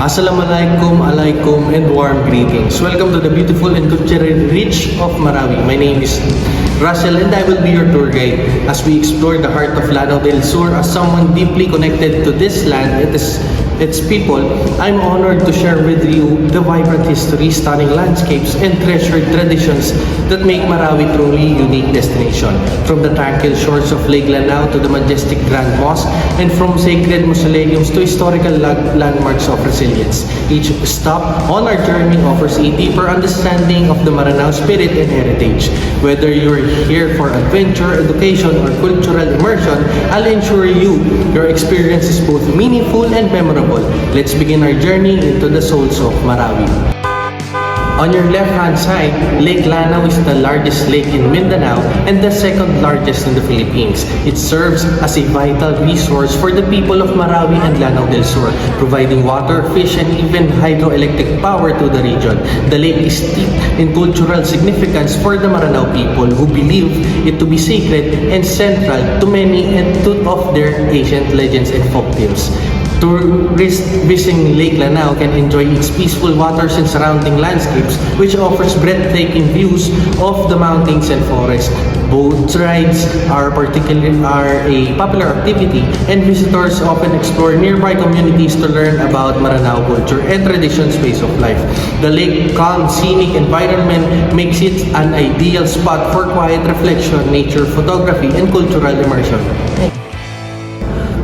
Assalamualaikum, alaikum, and warm greetings. Welcome to the beautiful and culturally rich of Marawi. My name is Russell and I will be your tour guide as we explore the heart of Lanao del Sur. As someone deeply connected to this land, its people, I'm honored to share with you the vibrant history, stunning landscapes, and treasured traditions that make Marawi truly unique destination. From the tranquil shores of Lake Lanao to the majestic Grand Mosque, and from sacred mausoleums to historical landmarks of resilience. Each stop on our journey offers a deeper understanding of the Maranao spirit and heritage. Whether you're here for adventure, education, or cultural immersion, I'll ensure your experience is both meaningful and memorable. Let's begin our journey into the souls of Marawi. On your left-hand side, Lake Lanao is the largest lake in Mindanao and the second largest in the Philippines. It serves as a vital resource for the people of Marawi and Lanao del Sur, providing water, fish, and even hydroelectric power to the region. The lake is steeped in cultural significance for the Maranao people who believe it to be sacred and central to many of their ancient legends and folktales. Tourists visiting Lake Lanao can enjoy its peaceful waters and surrounding landscapes, which offers breathtaking views of the mountains and forests. Boat rides are a popular activity, and visitors often explore nearby communities to learn about Maranao culture and traditions ways of life. The lake's calm, scenic environment makes it an ideal spot for quiet reflection, nature photography, and cultural immersion.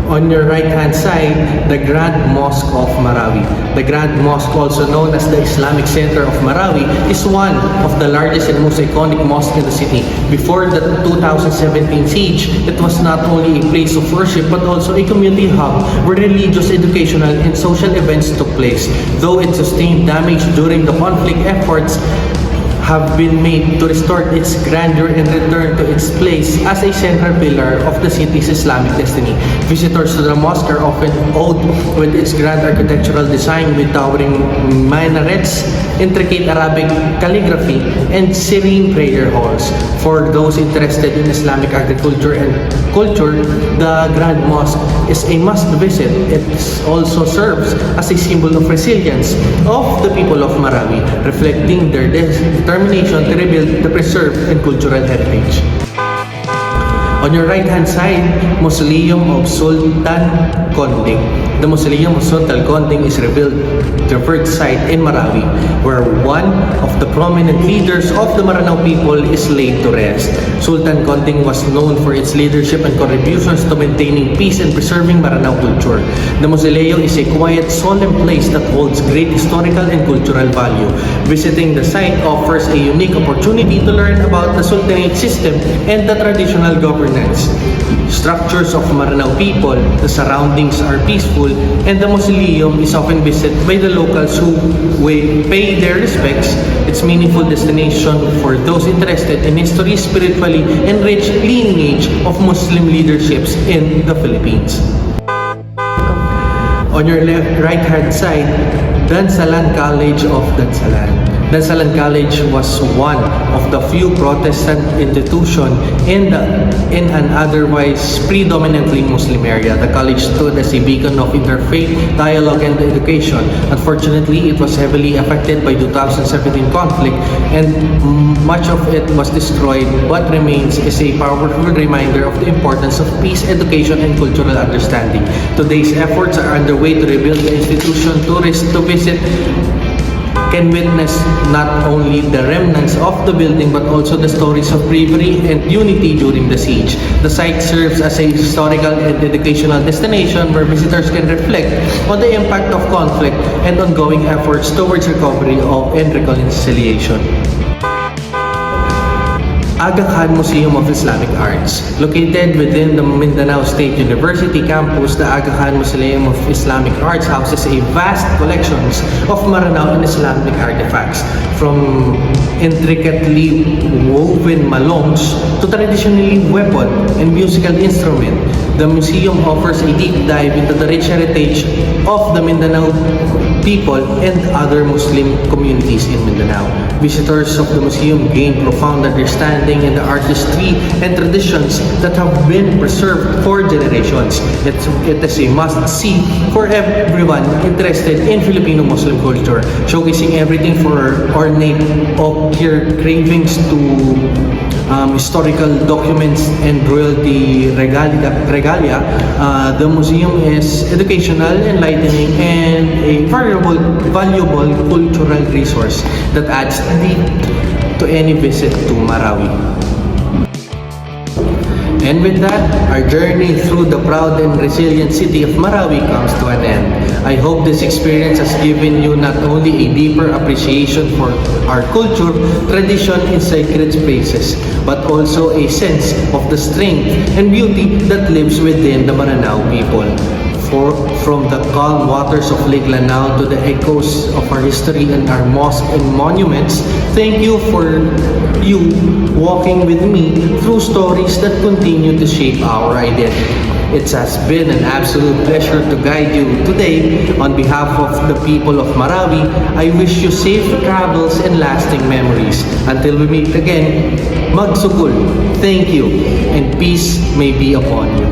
On your right-hand side, the Grand Mosque of Marawi. The Grand Mosque, also known as the Islamic Center of Marawi, is one of the largest and most iconic mosques in the city. Before the 2017 siege, it was not only a place of worship but also a community hub where religious, educational, and social events took place. Though it sustained damage during the conflict, efforts have been made to restore its grandeur and return to its place as a central pillar of the city's Islamic destiny. Visitors to the mosque are often awed with its grand architectural design with towering minarets, intricate Arabic calligraphy, and serene prayer halls. For those interested in Islamic agriculture and culture, the Grand Mosque is a must visit. It also serves as a symbol of resilience of the people of Marawi, reflecting their determination to rebuild the preserved and cultural heritage. On your right-hand side, Mausoleum of Sultan Konding. The Mausoleum of Sultan Konding is revered site in Marawi, where one of the prominent leaders of the Maranao people is laid to rest. Sultan Konding was known for its leadership and contributions to maintaining peace and preserving Maranao culture. The mausoleum is a quiet, solemn place that holds great historical and cultural value. Visiting the site offers a unique opportunity to learn about the Sultanate system and the traditional governance structures of Maranao people. The surroundings are peaceful, and the mausoleum is often visited by the locals who pay their respects. It's a meaningful destination for those interested in history, spiritually enriched lineage of Muslim leaderships in the Philippines. On your right-hand side, Dansalan College of Dansalan. Dansalan College was one of the few Protestant institutions in an otherwise predominantly Muslim area. The college stood as a beacon of interfaith dialogue and education. Unfortunately, it was heavily affected by 2017 conflict and much of it was destroyed. What remains is a powerful reminder of the importance of peace, education, and cultural understanding. Today's efforts are underway to rebuild the institution. Tourists to visit can witness not only the remnants of the building but also the stories of bravery and unity during the siege. The site serves as a historical and educational destination where visitors can reflect on the impact of conflict and ongoing efforts towards recovery and reconciliation. Aga Khan Museum of Islamic Arts. Located within the Mindanao State University campus, the Aga Khan Museum of Islamic Arts houses a vast collections of Maranao and Islamic artifacts, from intricately woven malongs to traditionally weapon and musical instrument. The museum offers a deep dive into the rich heritage of the Mindanao people, and other Muslim communities in Mindanao. Visitors of the museum gain profound understanding in the artistry and traditions that have been preserved for generations. It is a must-see for everyone interested in Filipino Muslim culture, showcasing everything for ornate of your cravings to historical documents and royalty regalia. The museum is educational, enlightening, and a valuable cultural resource that adds depth to any visit to Marawi. And with that, our journey through the proud and resilient city of Marawi comes to an end. I hope this experience has given you not only a deeper appreciation for our culture, tradition, and sacred spaces, but also a sense of the strength and beauty that lives within the Maranao people. From the calm waters of Lake Lanao to the echoes of our history and our mosques and monuments, thank you for you walking with me through stories that continue to shape our identity. It has been an absolute pleasure to guide you today. On behalf of the people of Marawi, I wish you safe travels and lasting memories. Until we meet again, Magsugul, thank you, and peace may be upon you.